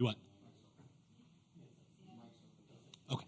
Do what? Okay.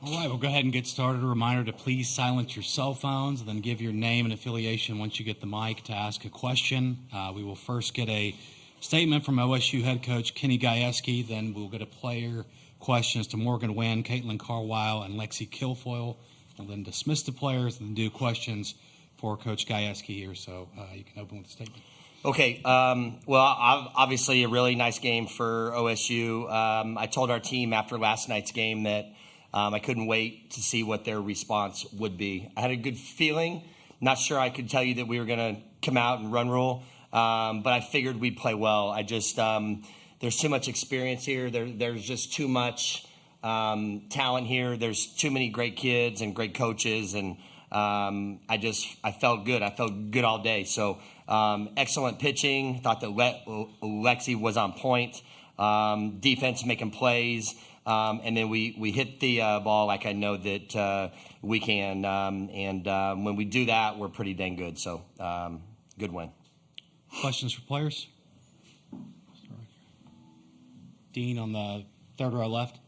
All right, we'll go ahead and get started. A reminder to please silence your cell phones and then give your name and affiliation once you get the mic to ask a question. We will first get a statement from OSU head coach Kenny Gajewski. Then we'll get a player questions to Morgan Wynn, Caitlin Carwile, and Lexi Kilfoyle. We'll then dismiss the players and do questions for Coach Gajewski here. So you can open with a statement. Okay, well, obviously a really nice game for OSU. I told our team after last night's game that I couldn't wait to see what their response would be. I had a good feeling. Not sure I could tell you that we were going to come out and run rule, but I figured we'd play well. I just there's too much experience here. There's just too much talent here. There's too many great kids and great coaches, and I felt good. I felt good all day. So excellent pitching. Thought that Lexi was on point. Defense making plays, and then we hit the ball like I know that we can. And when we do that, we're pretty dang good. So good win. Questions for players? Dean on the third row left.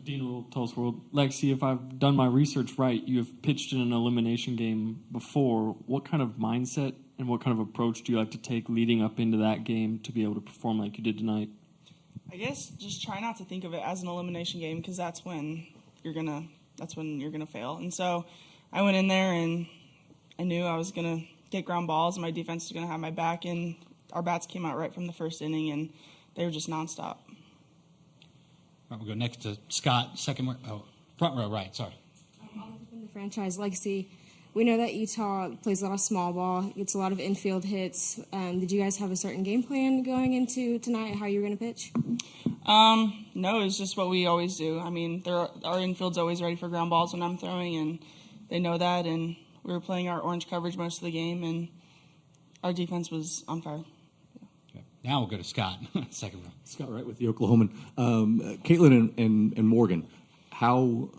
Dean will tell us, Lexi, if I've done my research right, you have pitched in an elimination game before. What kind of mindset and what kind of approach do you like to take leading up into that game to be able to perform like you did tonight? I guess just try not to think of it as an elimination game, because that's when you're gonna fail. And so I went in there and I knew I was gonna get ground balls and my defense was gonna have my back, and our bats came out right from the first inning and they were just nonstop. All right, we'll go next to Scott, front row right, sorry. From the franchise, Lexi, we know that Utah plays a lot of small ball, gets a lot of infield hits. Did you guys have a certain game plan going into tonight, how you were going to pitch? No, it's just what we always do. I mean, our infield's always ready for ground balls when I'm throwing, and they know that, and we were playing our orange coverage most of the game, and our defense was on fire. Now we'll go to Scott, second row. Scott Wright with the Oklahoman. Caitlin and Morgan, how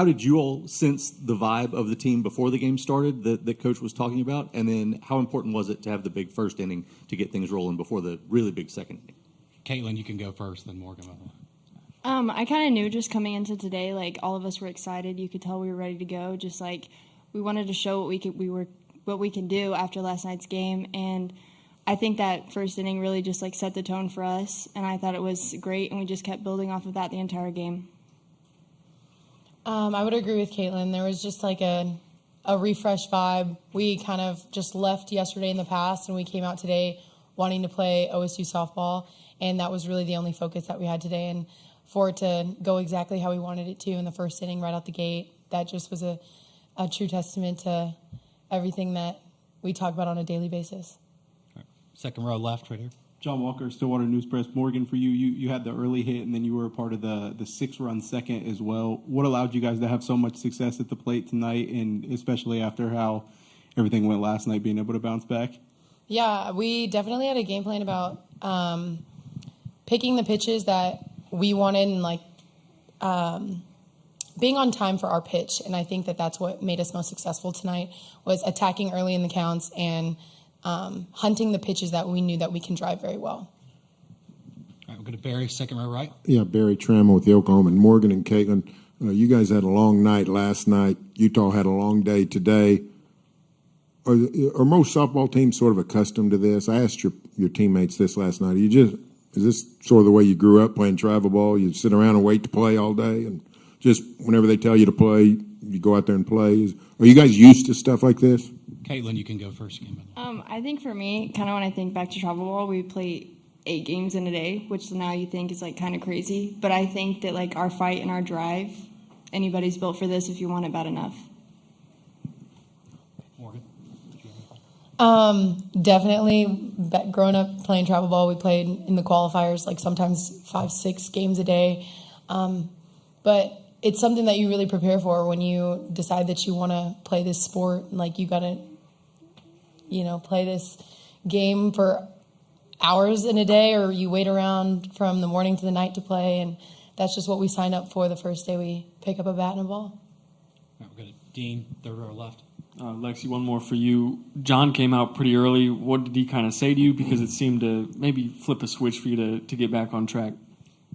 did you all sense the vibe of the team before the game started that Coach was talking about? And then how important was it to have the big first inning to get things rolling before the really big second inning? Caitlin, you can go first, then Morgan. I kind of knew just coming into today, like all of us were excited. You could tell we were ready to go. Just like we wanted to show what we can do after last night's game, and I think that first inning really just like set the tone for us, and I thought it was great, and we just kept building off of that the entire game. I would agree with Caitlin. There was just like a refresh vibe. We kind of just left yesterday in the past, and we came out today wanting to play OSU softball, and that was really the only focus that we had today. And for it to go exactly how we wanted it to in the first inning right out the gate, that just was a true testament to everything that we talk about on a daily basis. Second row left, right here. John Walker, Stillwater News Press. Morgan, for you, you had the early hit, and then you were a part of the 6-run second as well. What allowed you guys to have so much success at the plate tonight, and especially after how everything went last night, being able to bounce back? Yeah, we definitely had a game plan about picking the pitches that we wanted and being on time for our pitch. And I think that that's what made us most successful tonight, was attacking early in the counts and hunting the pitches that we knew that we can drive very well. All right, we'll go to Barry, second row right. Yeah, Barry Trammell with the Oklahoma. Morgan and Caitlin, you guys had a long night last night. Utah had a long day today. Are most softball teams sort of accustomed to this? I asked your teammates this last night. Is this sort of the way you grew up playing travel ball? You sit around and wait to play all day, and just whenever they tell you to play, you go out there and play? Are you guys used to stuff like this? Caitlin, you can go first again. I think for me, kind of when I think back to travel ball, we play 8 games in a day, which now you think is like kind of crazy. But I think that like our fight and our drive, anybody's built for this if you want it bad enough. Morgan? Definitely, growing up playing travel ball, we played in the qualifiers, like sometimes 5-6 games a day. But it's something that you really prepare for when you decide that you want to play this sport. Like you got to, play this game for hours in a day, or you wait around from the morning to the night to play. And that's just what we sign up for the first day we pick up a bat and a ball. All right, we'll go to Dean, third row left. Lexi, one more for you. John came out pretty early. What did he kind of say to you? Because it seemed to maybe flip a switch for you to get back on track.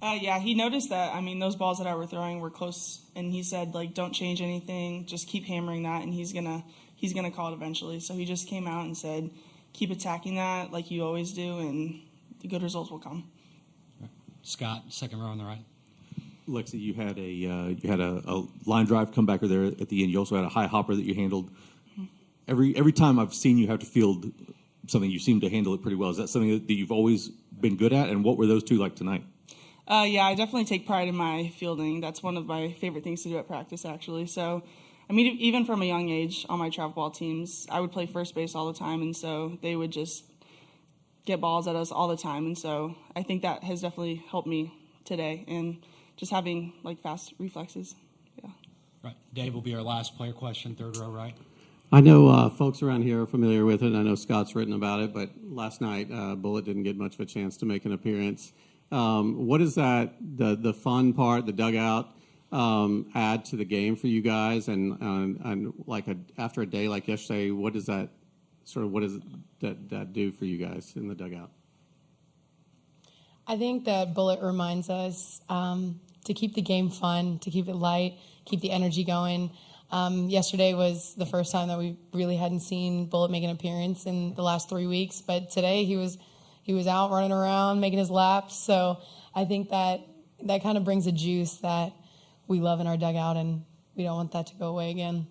Yeah, he noticed that. I mean, those balls that I were throwing were close, and he said, don't change anything, just keep hammering that, and he's gonna call it eventually. So he just came out and said, keep attacking that like you always do, and the good results will come. Right. Scott, second row on the right. Lexi, you had a line drive comebacker there at the end. You also had a high hopper that you handled. Every time I've seen you have to field something, you seem to handle it pretty well. Is that something that you've always been good at, and what were those two like tonight? Yeah, I definitely take pride in my fielding. That's one of my favorite things to do at practice, actually. So, I mean, even from a young age on my travel ball teams, I would play first base all the time, and so they would just get balls at us all the time. And so I think that has definitely helped me today, and just having like fast reflexes. Yeah. Right. Dave will be our last player question, third row right. I know folks around here are familiar with it. I know Scott's written about it, but last night Bullitt didn't get much of a chance to make an appearance. What is that, the fun part, the dugout, add to the game for you guys? And like after a day like yesterday, what does that do for you guys in the dugout? I think that Bullet reminds us to keep the game fun, to keep it light, keep the energy going. Yesterday was the first time that we really hadn't seen Bullet make an appearance in the last 3 weeks, but today he was out running around, making his laps. So I think that kind of brings a juice that we love in our dugout, and we don't want that to go away again.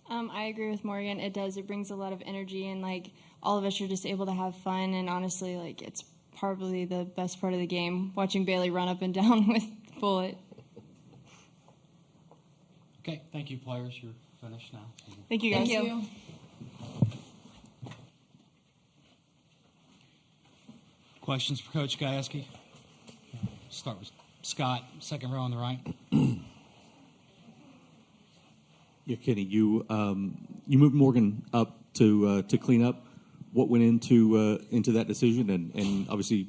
I agree with Morgan. It does. It brings a lot of energy, and like all of us are just able to have fun. And honestly, like it's probably the best part of the game, watching Bailey run up and down with Bullet. Okay, thank you, players. You're finished now. Thank you, guys. Thank you. Questions for Coach Gajewski? Start with Scott, second row on the right. Yeah, Kenny, you moved Morgan up to clean up. What went into that decision, and obviously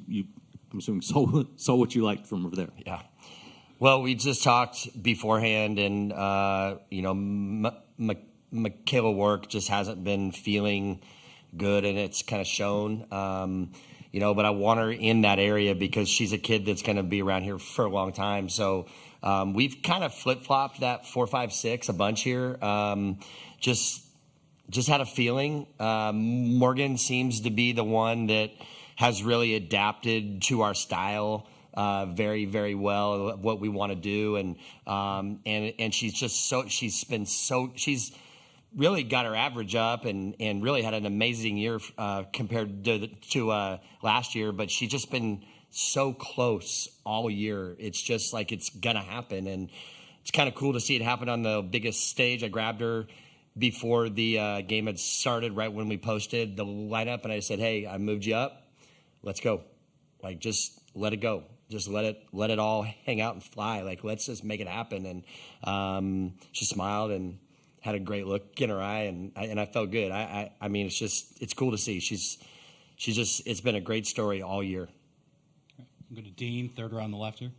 I'm assuming saw what you liked from over there. Yeah. Well, we just talked beforehand, and Michaela Work just hasn't been feeling good, and it's kind of shown. But I want her in that area because she's a kid that's going to be around here for a long time. So we've kind of flip-flopped that 4, 5, 6 a bunch here. Just had a feeling. Morgan seems to be the one that has really adapted to our style very, very well, what we want to do, and she's really got her average up and really had an amazing year compared to last year. But she's just been so close all year. It's just like it's gonna happen, and it's kind of cool to see it happen on the biggest stage. I grabbed her before the game had started, right when we posted the lineup, and I said, "Hey, I moved you up. Let's go. Like, just let it go. Just let it all hang out and fly. Like, let's just make it happen." And she smiled and had a great look in her eye, and I felt good. I mean, it's cool to see. It's been a great story all year. I'm going to Dean, third row on the left here.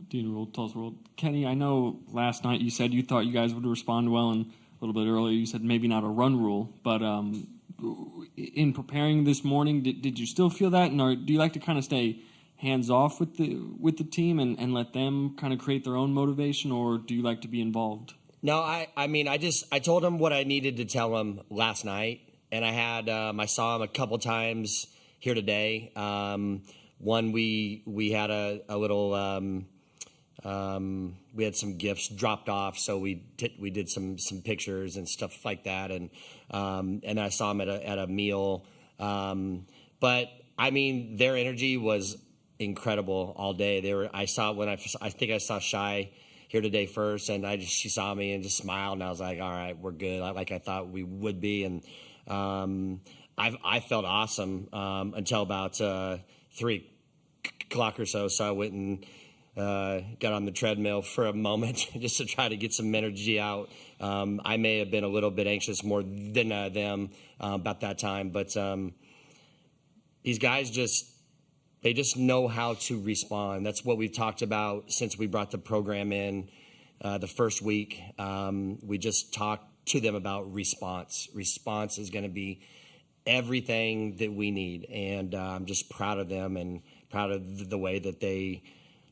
Dean Rule, Tulsa World. Kenny, I know last night you said you thought you guys would respond well, and a little bit earlier you said maybe not a run rule, but in preparing this morning, did you still feel that? And do you like to kind of stay hands off with the team and let them kind of create their own motivation, or do you like to be involved? No, I told him what I needed to tell him last night, and I saw him a couple times here today. One, we had a little, we had some gifts dropped off, so we did some pictures and stuff like that, and I saw him at a meal. But I mean, their energy was incredible all day. I think I saw Shy here today first, and she saw me and just smiled, and I was like, all right, we're good, like I thought we would be. And I felt awesome until about 3 o'clock or so. So I went and got on the treadmill for a moment just to try to get some energy out. I may have been a little bit anxious more than them about that time, but these guys they just know how to respond. That's what we've talked about since we brought the program in the first week. We just talked to them about response. Response is going to be everything that we need, and I'm just proud of them and proud of the way that they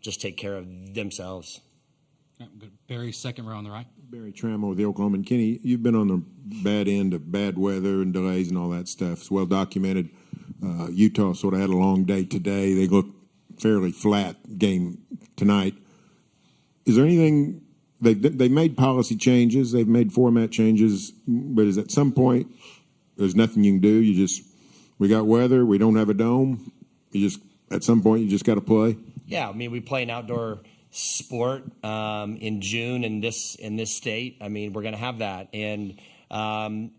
just take care of themselves. Barry, second row on the right. Barry Trammell with the Oklahoman. Kenny, you've been on the bad end of bad weather and delays and all that stuff. It's well documented. Utah sort of had a long day today. They look fairly flat game tonight. Is there anything they've made policy changes, they've made format changes, but is at some point there's nothing you can do? We got weather, we don't have a dome. At some point you just got to play. Yeah, I mean, we play an outdoor sport in June in this state. I mean, we're going to have that, and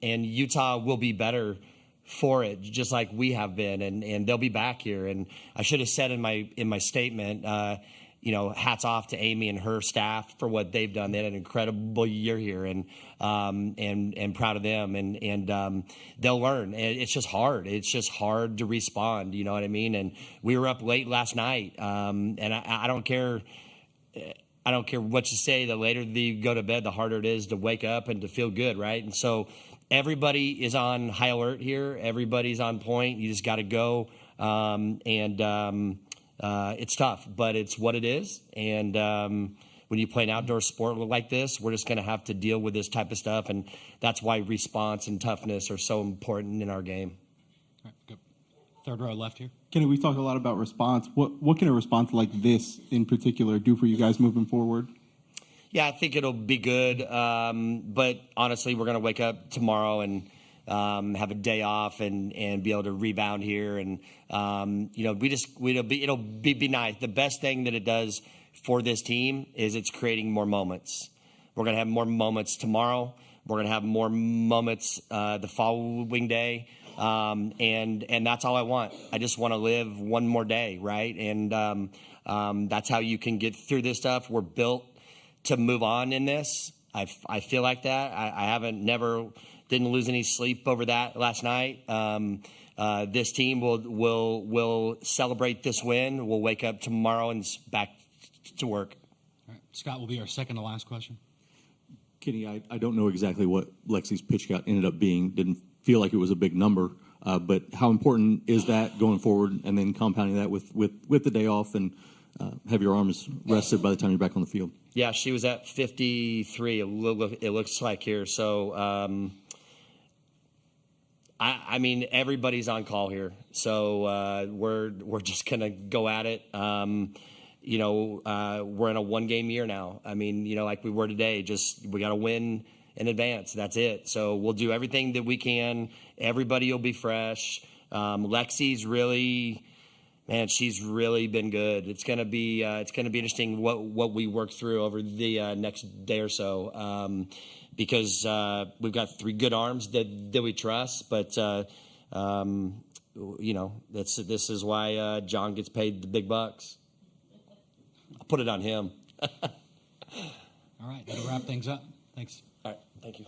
Utah will be better for it, just like we have been, and they'll be back here. And I should have said in my statement, hats off to Amy and her staff for what they've done. They had an incredible year here, and proud of them. And they'll learn. It's just hard. It's just hard to respond. You know what I mean? And we were up late last night, and I don't care. I don't care what you say. The later you go to bed, the harder it is to wake up and to feel good, right? And so everybody is on high alert here. Everybody's on point. You just got to go, it's tough, but it's what it is. And when you play an outdoor sport like this, we're just going to have to deal with this type of stuff, and that's why response and toughness are so important in our game. All right, go. Third row left here. Kenny, we talked a lot about response. What can a response like this in particular do for you guys moving forward? Yeah, I think it'll be good. But honestly, we're going to wake up tomorrow and have a day off and be able to rebound here. And, it'll be nice. The best thing that it does for this team is it's creating more moments. We're going to have more moments tomorrow. We're going to have more moments the following day. And that's all I want. I just want to live one more day, right? And that's how you can get through this stuff. We're built to move on in this. I feel like that. I didn't lose any sleep over that last night. This team will celebrate this win. We'll wake up tomorrow and back to work. All right. Scott will be our second to last question. Kenny, I don't know exactly what Lexi's pitch count ended up being. Didn't feel like it was a big number, but how important is that going forward, and then compounding that with the day off and have your arms rested by the time you're back on the field? Yeah, she was at 53. It looks like here. So, I mean, everybody's on call here. So we're just gonna go at it. We're in a one-game year now. I mean, like we were today. We got to win in advance. That's it. So we'll do everything that we can. Everybody will be fresh. Lexi's really. Man, she's really been good. It's gonna be interesting what we work through over the next day or so, because we've got three good arms that we trust. But this is why John gets paid the big bucks. I'll put it on him. All right, that'll wrap things up. Thanks. All right, thank you.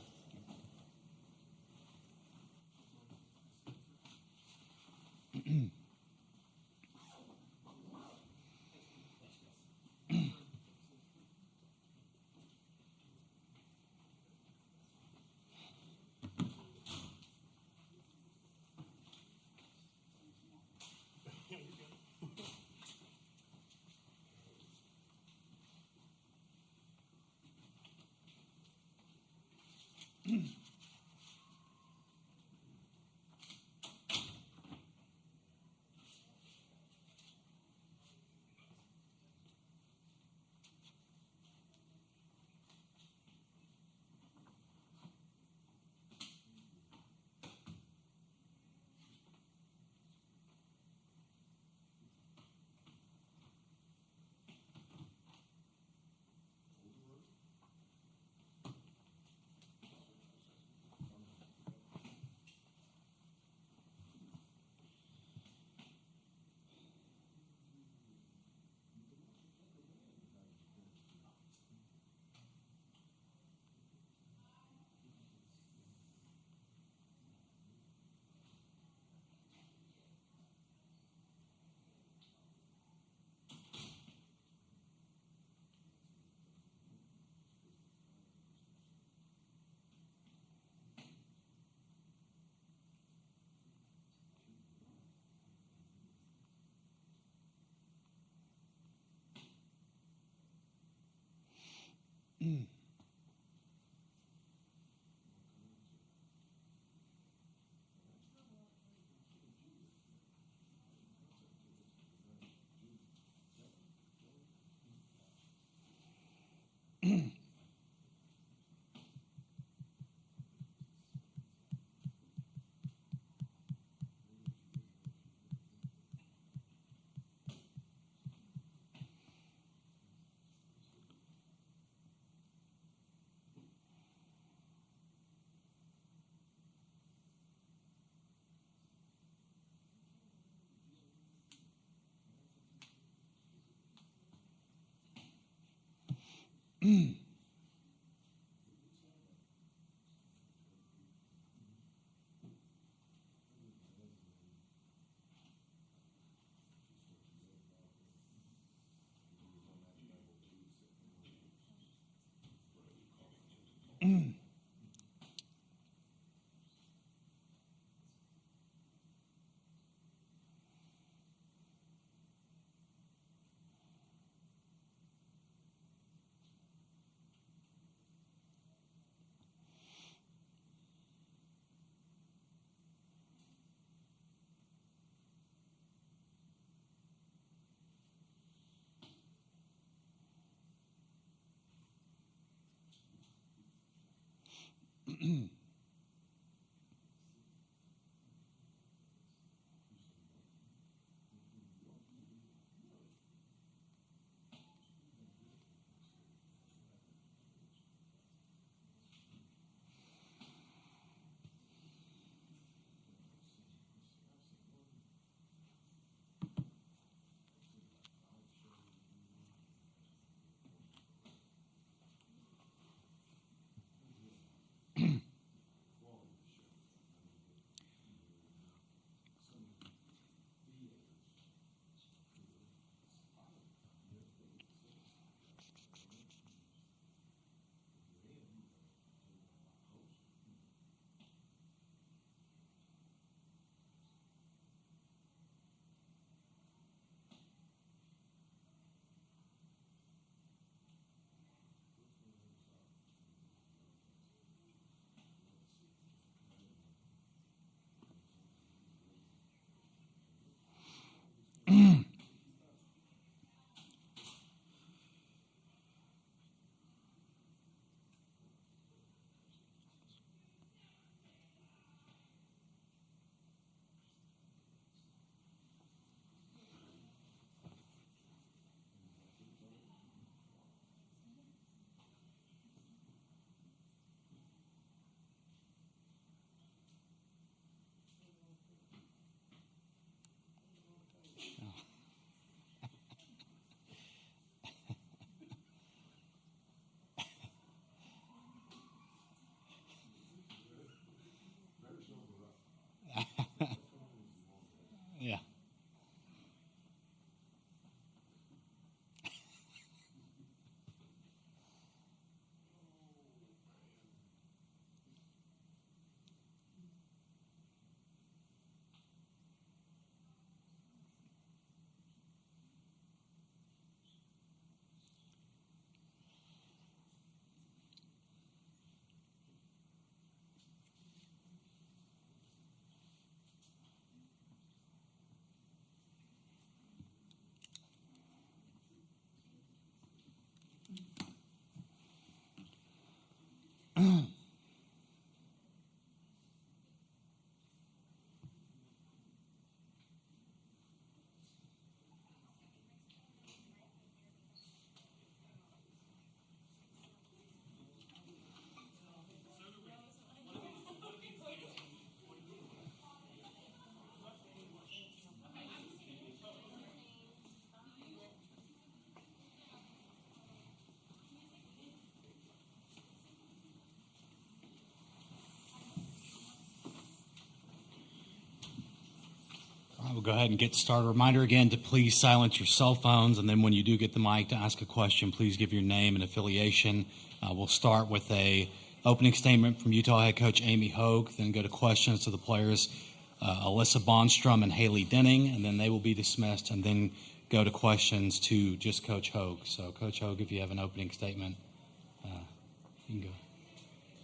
Yeah. All right, we'll go ahead and get started. Reminder again to please silence your cell phones, and then when you do get the mic to ask a question, please give your name and affiliation. We'll start with a opening statement from Utah head coach Amy Hogue, then go to questions to the players Alyssa Bonstrom and Haley Denning, and then they will be dismissed, and then go to questions to just Coach Hogue. So, Coach Hogue, if you have an opening statement, you can go.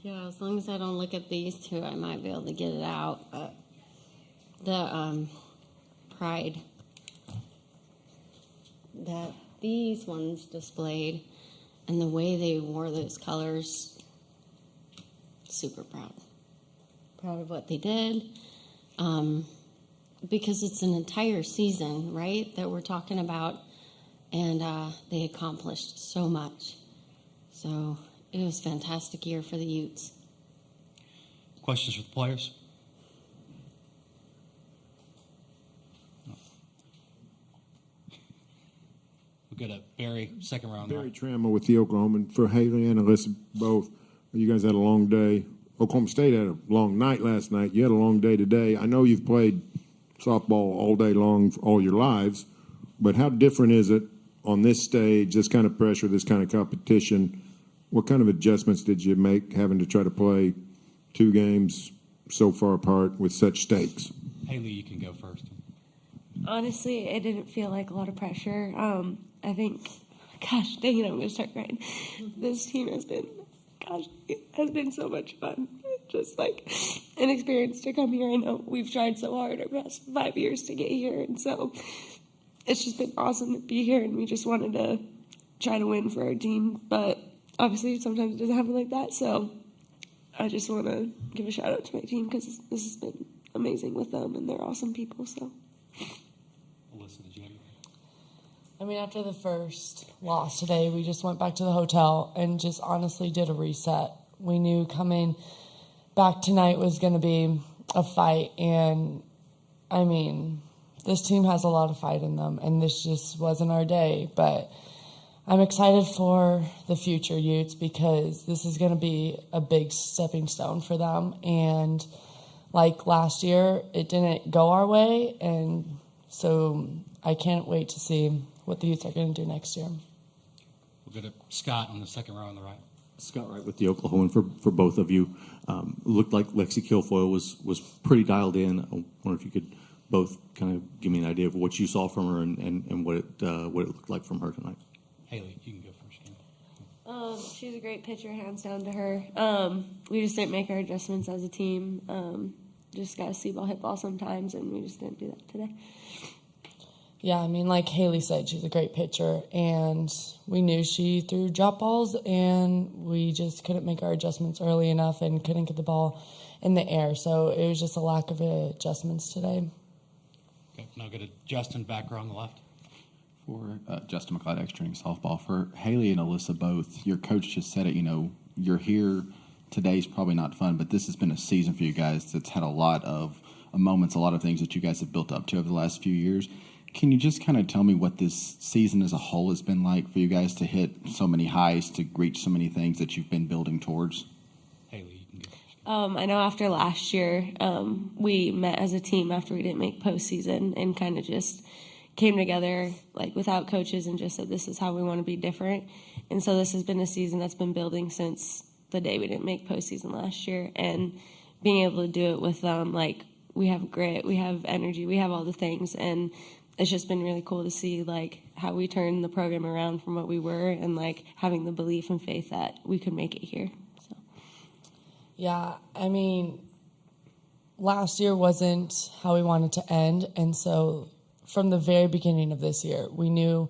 Yeah, as long as I don't look at these two, I might be able to get it out. But the pride that these ones displayed and the way they wore those colors, super proud. Proud of what they did. Because it's an entire season, right, that we're talking about, and they accomplished so much. So it was a fantastic year for the Utes. Questions for the players? We'll We'll go to Barry, second row on the Barry right. Trammell with the Oklahoman. For Haley and Alyssa both, you guys had a long day. Oklahoma State had a long night last night. You had a long day today. I know you've played softball all day long all your lives, but how different is it on this stage, this kind of pressure, this kind of competition? What kind of adjustments did you make having to try to play two games so far apart with such stakes? Haley, you can go first. Honestly, it didn't feel like a lot of pressure. I think, gosh, dang it, I'm going to start crying. This team has been so much fun. Just like an experience to come here. I know we've tried so hard our past 5 years to get here, and so it's just been awesome to be here, and we just wanted to try to win for our team, but obviously sometimes it doesn't happen like that, so I just want to give a shout out to my team because this has been amazing with them, and they're awesome people, so. Alyssa, did you have I mean, after the first loss today, we just went back to the hotel and just honestly did a reset. We knew coming back tonight was going to be a fight, and I mean, this team has a lot of fight in them, and this just wasn't our day, but I'm excited for the future Utes because this is going to be a big stepping stone for them, and like last year, it didn't go our way, and so I can't wait to see what the Utes are going to do next year. We'll go to Scott on the second row on the right. Scott Wright with the Oklahoman for both of you. Looked like Lexi Kilfoyle was pretty dialed in. I wonder if you could both kind of give me an idea of what you saw from her and what it looked like from her tonight. Haley, you can go first. She's a great pitcher, hands down to her. We just didn't make our adjustments as a team. Just got to see ball, hit ball sometimes, and we just didn't do that today. Yeah, I mean, like Haley said, she's a great pitcher, and we knew she threw drop balls, and we just couldn't make our adjustments early enough and couldn't get the ball in the air. So it was just a lack of adjustments today. Okay, now go to Justin, back row on the left. For Justin McLeod, extra-inning softball. For Haley and Alyssa both, your coach just said it, you're here. Today's probably not fun, but this has been a season for you guys that's had a lot of moments, a lot of things that you guys have built up to over the last few years. Can you just kind of tell me what this season as a whole has been like for you guys to hit so many highs, to reach so many things that you've been building towards? Haley, you can go first. I know after last year, we met as a team after we didn't make postseason and kind of just came together like without coaches and just said this is how we want to be different. And so this has been a season that's been building since the day we didn't make postseason last year, and being able to do it with them, like we have grit, we have energy, we have all the things, and it's just been really cool to see like how we turned the program around from what we were, and like having the belief and faith that we could make it here. So. Yeah, I mean, last year wasn't how we wanted to end, and so from the very beginning of this year, we knew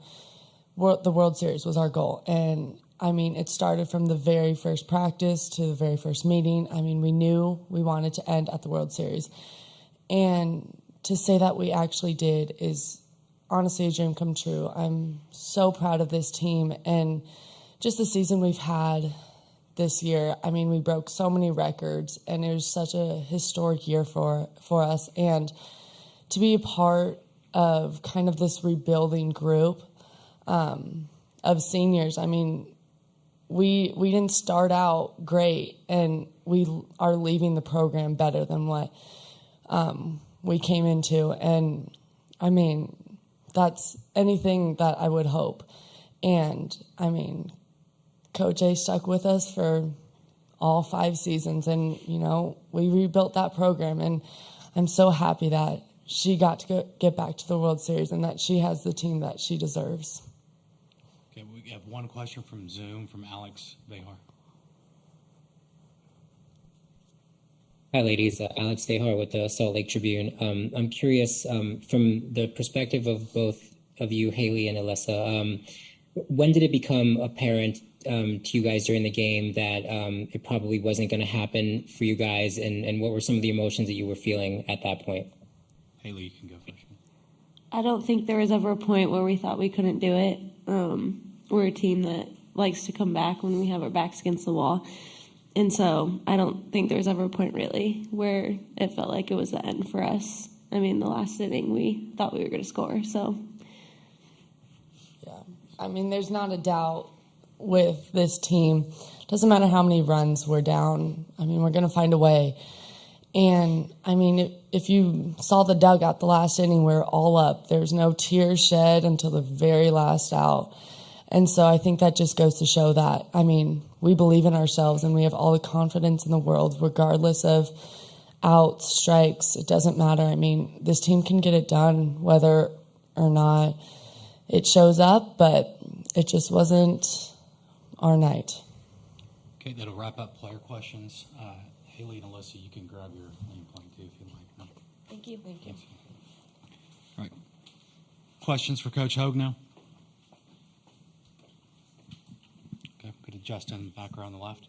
the World Series was our goal. And I mean, it started from the very first practice to the very first meeting. I mean, we knew we wanted to end at the World Series. And to say that we actually did is honestly a dream come true. I'm so proud of this team and just the season we've had this year. I mean, we broke so many records, and it was such a historic year for us. And to be a part of kind of this rebuilding group of seniors, I mean, we didn't start out great, and we are leaving the program better than what we came into. And I mean, that's anything that I would hope. And I mean, Coach A stuck with us for all 5 seasons, and we rebuilt that program, and I'm so happy that she got to get back to the World Series and that she has the team that she deserves. Okay, we have one question from Zoom from Alex Behar. Hi, ladies. Alex Behar with the Salt Lake Tribune. I'm curious, from the perspective of both of you, Haley and Alyssa, when did it become apparent to you guys during the game that it probably wasn't going to happen for you guys, and what were some of the emotions that you were feeling at that point? Haley, you can go first. I don't think there was ever a point where we thought we couldn't do it. We're a team that likes to come back when we have our backs against the wall. And so I don't think there was ever a point really where it felt like it was the end for us. I mean, the last inning we thought we were going to score. So, yeah, I mean, there's not a doubt with this team. Doesn't matter how many runs we're down. I mean, we're going to find a way. And, I mean, if you saw the dugout the last inning, we're all up. There's no tears shed until the very last out. And so I think that just goes to show that, I mean, we believe in ourselves and we have all the confidence in the world, regardless of outs, strikes. It doesn't matter. I mean, this team can get it done whether or not it shows up, but it just wasn't our night. Okay, that'll wrap up player questions. Haley and Alyssa, you can grab your name plane too if you'd like. Thank you. Thank you. All right. Questions for Coach Hogue now? Okay, go to Justin back around the left.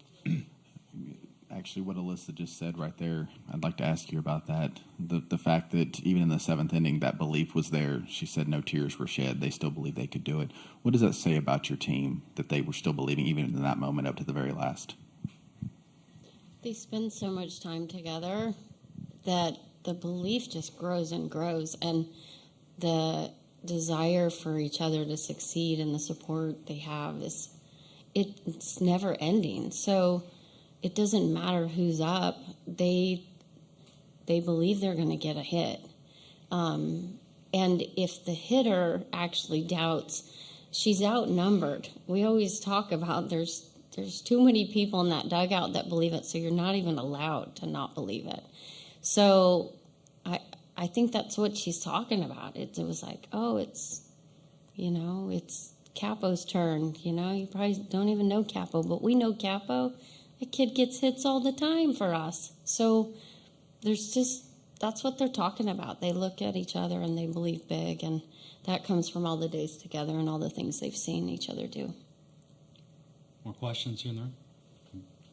Actually, what Alyssa just said right there, I'd like to ask you about that. The fact that even in the seventh inning, that belief was there. She said no tears were shed. They still believed they could do it. What does that say about your team, that they were still believing even in that moment up to the very last? They spend so much time together that the belief just grows and grows, and the desire for each other to succeed and the support they have it's never ending. So it doesn't matter who's up. They believe they're going to get a hit. And if the hitter actually doubts, she's outnumbered. We always talk about there's too many people in that dugout that believe it, so you're not even allowed to not believe it. So I think that's what she's talking about. It was like, oh, it's Capo's turn. You probably don't even know Capo, but we know Capo. The kid gets hits all the time for us. So that's what they're talking about. They look at each other and they believe big, and that comes from all the days together and all the things they've seen each other do. More questions here in the room?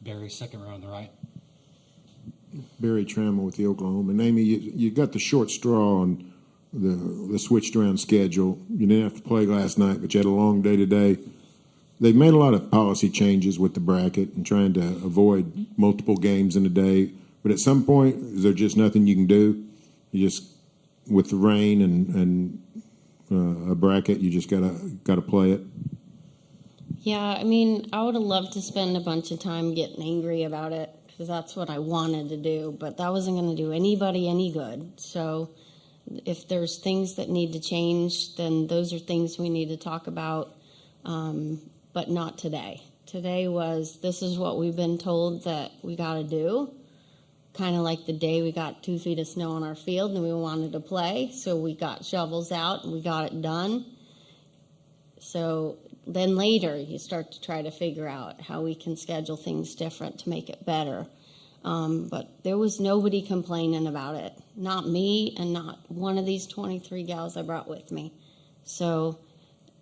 Barry, second row on the right. Barry Trammell with the Oklahoma. And Amy, you got the short straw on the switched around schedule. You didn't have to play last night, but you had a long day today. They've made a lot of policy changes with the bracket and trying to avoid multiple games in a day. But at some point, is there just nothing you can do? You just, with the rain and a bracket, you just gotta play it. Yeah, I mean, I would have loved to spend a bunch of time getting angry about it because that's what I wanted to do, but that wasn't going to do anybody any good. So if there's things that need to change, then those are things we need to talk about, but not today. Today this is what we've been told that we got to do, kind of like the day we got 2 feet of snow on our field and we wanted to play, so we got shovels out and we got it done. So then later you start to try to figure out how we can schedule things different to make it better. But there was nobody complaining about it. Not me and not one of these 23 gals I brought with me. So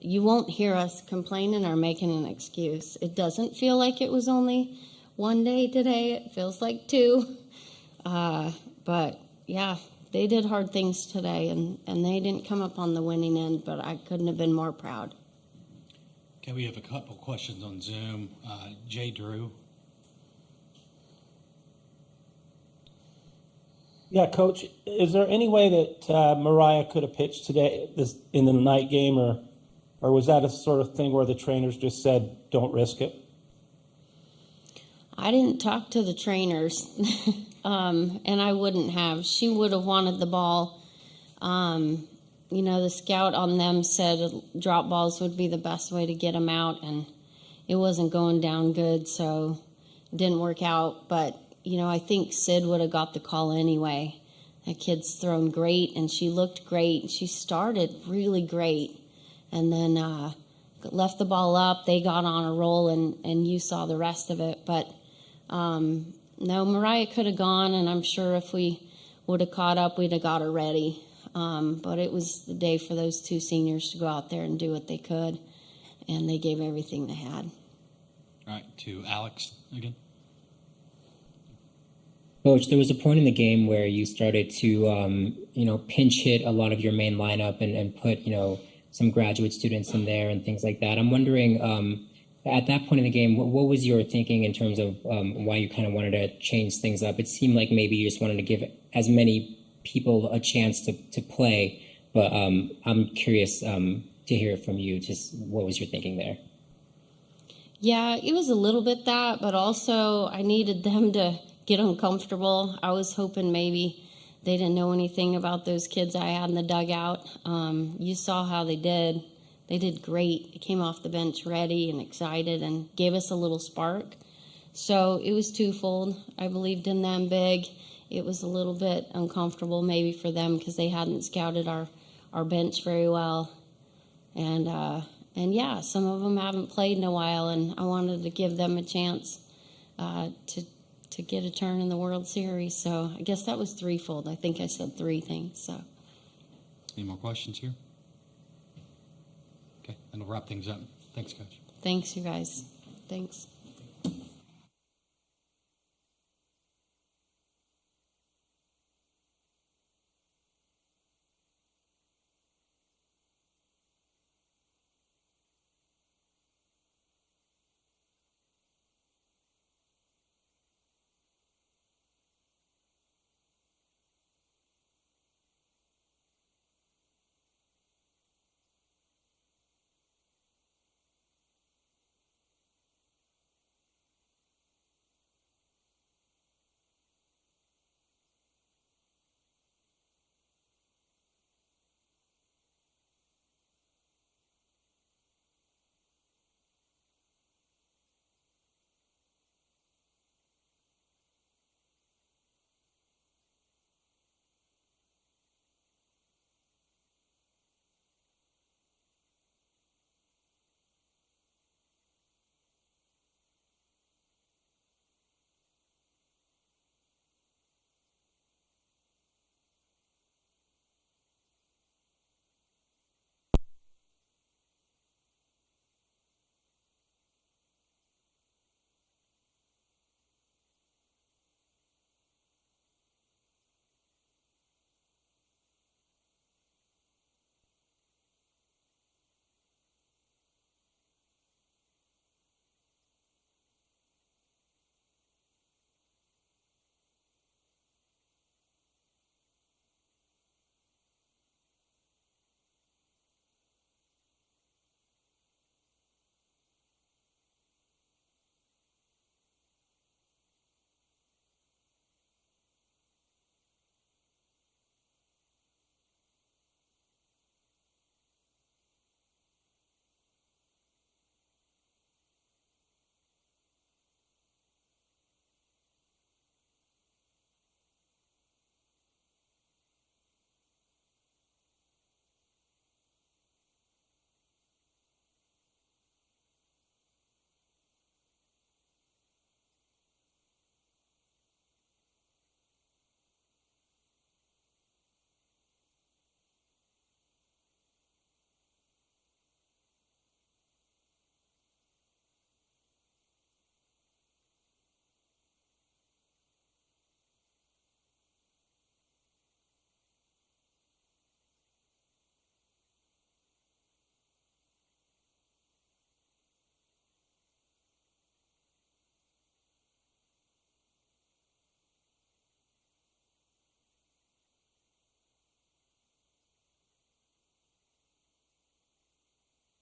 you won't hear us complaining or making an excuse. It doesn't feel like it was only one day today. It feels like 2. But yeah, they did hard things today and they didn't come up on the winning end, but I couldn't have been more proud. Okay, we have a couple questions on Zoom. Jay Drew. Yeah, Coach, is there any way that Mariah could have pitched today in the night game, or was that a sort of thing where the trainers just said, don't risk it? I didn't talk to the trainers, and I wouldn't have. She would have wanted the ball. The scout on them said drop balls would be the best way to get them out, and it wasn't going down good, so it didn't work out. But, I think Sid would have got the call anyway. That kid's thrown great, and she looked great. She started really great, and then left the ball up. They got on a roll, and you saw the rest of it. But, no, Mariah could have gone, and I'm sure if we would have caught up, we'd have got her ready. But it was the day for those 2 seniors to go out there and do what they could, and they gave everything they had. All right, to Alex again. Coach, there was a point in the game where you started to, pinch hit a lot of your main lineup and put, some graduate students in there and things like that. I'm wondering, at that point in the game, what was your thinking in terms of why you kind of wanted to change things up? It seemed like maybe you just wanted to give as many people a chance to play, but I'm curious to hear it from you. Just what was your thinking there? Yeah, it was a little bit that, but also I needed them to get uncomfortable. I was hoping maybe they didn't know anything about those kids I had in the dugout. You saw how they did. They did great. They came off the bench ready and excited and gave us a little spark. So it was twofold. I believed in them big. It was a little bit uncomfortable maybe for them because they hadn't scouted our bench very well. And yeah, some of them haven't played in a while, and I wanted to give them a chance to get a turn in the World Series. So I guess that was threefold. I think I said three things. So. Any more questions here? Okay, then we'll wrap things up. Thanks, Coach. Thanks, you guys. Thanks.